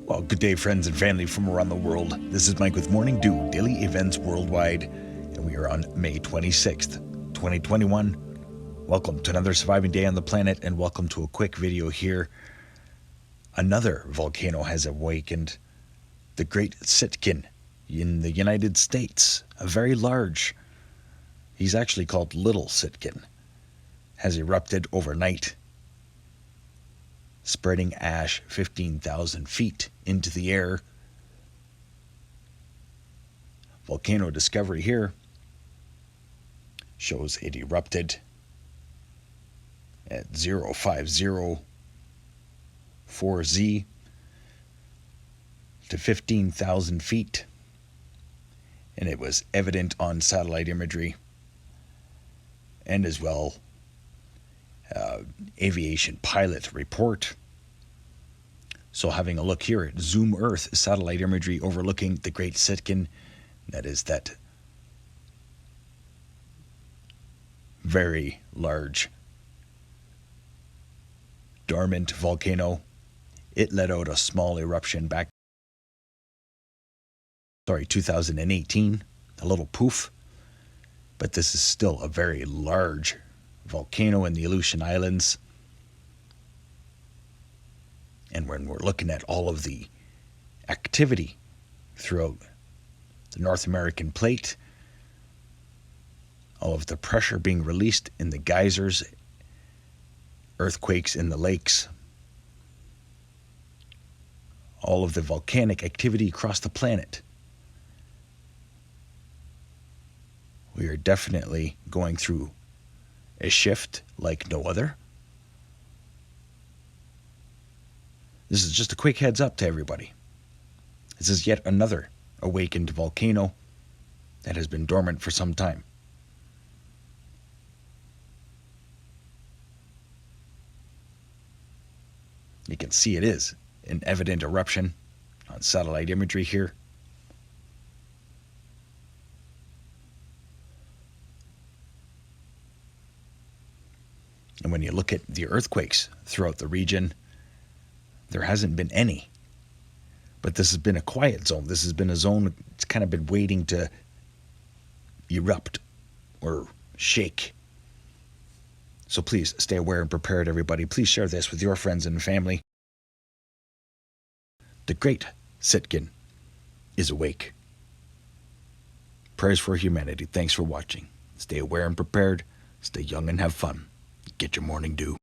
Well, good day, friends and family from around the world. This is Mike with Morning Dew, daily events worldwide, and we are on May 26th, 2021. Welcome to another surviving day on the planet, and welcome to a quick video here. Another volcano has awakened, the Great SITKIN in the United States. A very large, he's actually called Little SITKIN, has erupted overnight, spreading ash 15,000 feet into the air. Volcano discovery here shows it erupted at 0504Z to 15,000 feet, and it was evident on satellite imagery and as well aviation pilot report. So having a look here at Zoom Earth satellite imagery overlooking the Great SITKIN, that is that very large dormant volcano. It let out a small eruption back 2018, a little poof, but this is still a very large volcano in the Aleutian Islands. And when we're looking at all of the activity throughout the North American plate, all of the pressure being released in the geysers, earthquakes in the lakes, all of the volcanic activity across the planet, we are definitely going through a shift like no other. This is just a quick heads up to everybody. This is yet another awakened volcano that has been dormant for some time. You can see it is an evident eruption on satellite imagery here. And when you look at the earthquakes throughout the region, there hasn't been any. But this has been a quiet zone. This has been a zone that's kind of been waiting to erupt or shake. So please stay aware and prepared, everybody. Please share this with your friends and family. The Great SITKIN is awake. Prayers for humanity. Thanks for watching. Stay aware and prepared. Stay young and have fun. Get your morning dew.